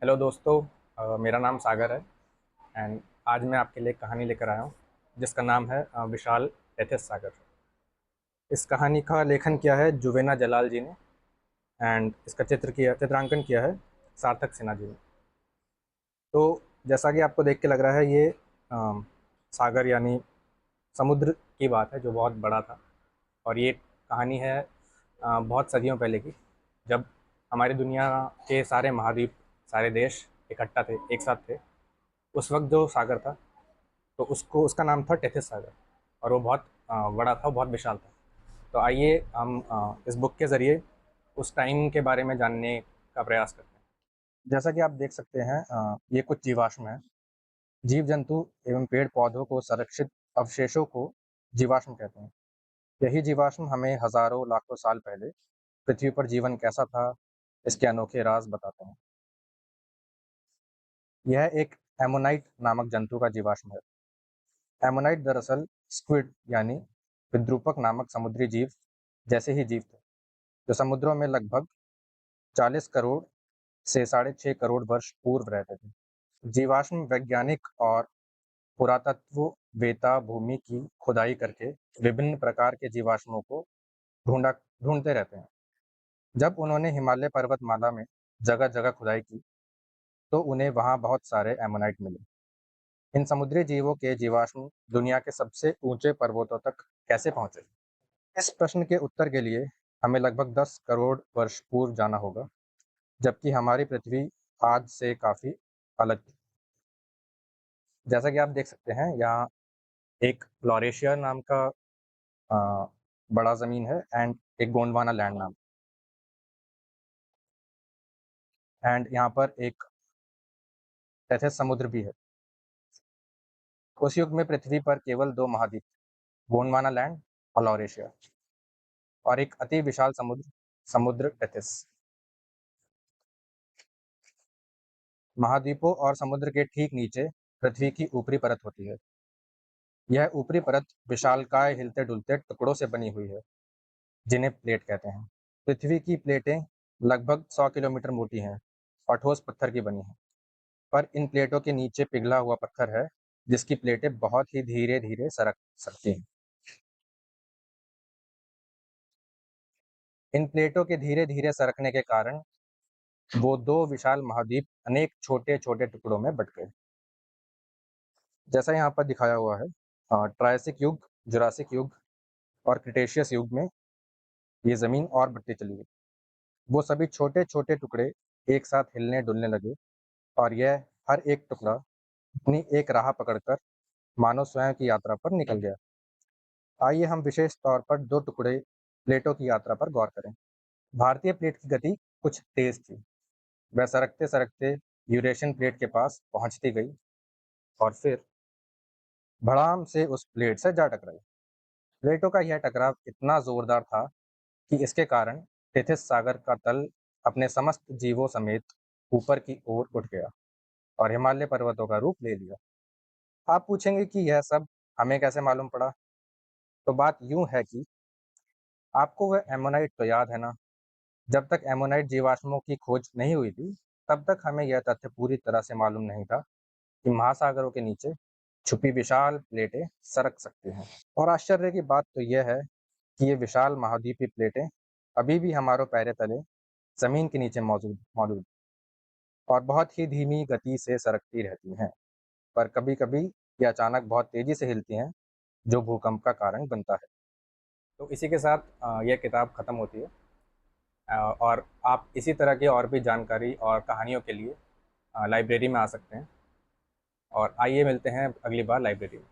Hello दोस्तों। मेरा नाम सागर है एंड आज मैं आपके लिए एक कहानी लेकर आया हूँ जिसका नाम है विशाल एथिस सागर। इस कहानी का लेखन किया है जुवेना जलाल जी ने एंड इसका चित्रांकन किया है सार्थक सिन्हा जी ने। तो जैसा कि आपको देख के लग रहा है ये सागर यानी समुद्र की बात है जो बहुत बड़ा था। और ये कहानी है बहुत सदियों पहले की, जब हमारी दुनिया के सारे महाद्वीप, सारे देश इकट्ठा थे, एक साथ थे। उस वक्त जो सागर था तो उसको उसका नाम था टेथिस सागर। और वो बहुत बड़ा था, बहुत विशाल था। तो आइए हम इस बुक के ज़रिए उस टाइम के बारे में जानने का प्रयास करते हैं। जैसा कि आप देख सकते हैं, ये कुछ जीवाश्म हैं। जीव जंतु एवं पेड़ पौधों को संरक्षित अवशेषों को जीवाश्म कहते हैं। यही जीवाश्म हमें हजारों लाखों साल पहले पृथ्वी पर जीवन कैसा था, इसके अनोखे राज बताते हैं। यह एक एमोनाइट नामक जंतु का जीवाश्म है। एमोनाइट दरअसल स्क्विड यानी विद्रूपक नामक समुद्री जीव जैसे ही जीव थे, जो समुद्रों में लगभग 40 करोड़ से 6.5 करोड़ वर्ष पूर्व रहते थे। जीवाश्म वैज्ञानिक और पुरातत्ववेत्ता भूमि की खुदाई करके विभिन्न प्रकार के जीवाश्मों को ढूंढते रहते हैं। जब उन्होंने हिमालय पर्वतमाला में जगह जगह खुदाई की तो उन्हें वहां बहुत सारे एमोनाइट मिले। इन समुद्री जीवों के जीवाश्म दुनिया के सबसे ऊंचे पर्वतों तक कैसे पहुंचे? इस प्रश्न के उत्तर के लिए हमें लगभग 10 करोड़ वर्ष पूर्व जाना होगा, जबकि हमारी पृथ्वी आज से काफ़ी अलग थी। जैसा कि आप देख सकते हैं, यहाँ एक लॉरेशिया नाम का अ, बड़ा ज़मीन है एंड एक गोंडवाना लैंड नाम, एंड यहाँ पर एक टेथिस समुद्र भी है। उस युग में पृथ्वी पर केवल 2 महाद्वीप थे, गोंडवाना लैंड और लॉरेशिया, और एक अति विशाल समुद्र, समुद्र टेथिस। महाद्वीपों और समुद्र के ठीक नीचे पृथ्वी की ऊपरी परत होती है। यह ऊपरी परत विशालकाय हिलते-डुलते टुकड़ों से बनी हुई है, जिन्हें प्लेट कहते हैं। पृथ्वी की प्लेटें लगभग 100 किलोमीटर मोटी हैं और ठोस पत्थर की बनी हैं, पर इन प्लेटों के नीचे पिघला हुआ पत्थर है, जिसकी प्लेटें बहुत ही धीरे-धीरे सरक सकती हैं। इन प्लेटों के धीरे-धीरे सरकने के कारण वो 2 विशाल महाद्वीप अनेक छोटे-छोटे टुकड़ों में बँट गए। जैसा यहाँ पर दिखाया हुआ है, ट्रायसिक युग, जुरासिक युग और क्रिटेशियस युग में ये ज़मीन और बढ़ती चली गई। वो सभी छोटे-छोटे टुकड़े एक साथ हिलने-डुलने लगे और यह हर एक टुकड़ा अपनी एक राह पकड़कर मानो स्वयं की यात्रा पर निकल गया। आइए हम विशेष तौर पर 2 टुकड़े प्लेटों की यात्रा पर गौर करें। भारतीय प्लेट की गति कुछ तेज़ थी। वह सरकते-सरकते यूरेशियन प्लेट के पास पहुँचती गई और फिर भड़ाम से उस प्लेट से जा टकराई। प्लेटों का यह टकराव इतना जोरदार था कि इसके कारण टेथिस सागर का तल अपने समस्त जीवों समेत ऊपर की ओर उठ गया और हिमालय पर्वतों का रूप ले लिया। आप पूछेंगे कि यह सब हमें कैसे मालूम पड़ा? तो बात यूं है कि आपको वह एमोनाइट तो याद है ना? जब तक एमोनाइट जीवाश्मों की खोज नहीं हुई थी, तब तक हमें यह तथ्य पूरी तरह से मालूम नहीं था कि महासागरों के नीचे छुपी विशाल प्लेटें सरक सकती हैं। और आश्चर्य की बात तो यह है कि ये विशाल महाद्वीपीय प्लेटें अभी भी हमारे पैरों तले ज़मीन के नीचे मौजूद मौजूद और बहुत ही धीमी गति से सरकती रहती हैं। पर कभी-कभी ये अचानक बहुत तेज़ी से हिलती हैं, जो भूकंप का कारण बनता है। तो इसी के साथ यह किताब ख़त्म होती है। और आप इसी तरह की और भी जानकारी और कहानियों के लिए लाइब्रेरी में आ सकते हैं। और आइए मिलते हैं अगली बार लाइब्रेरी में।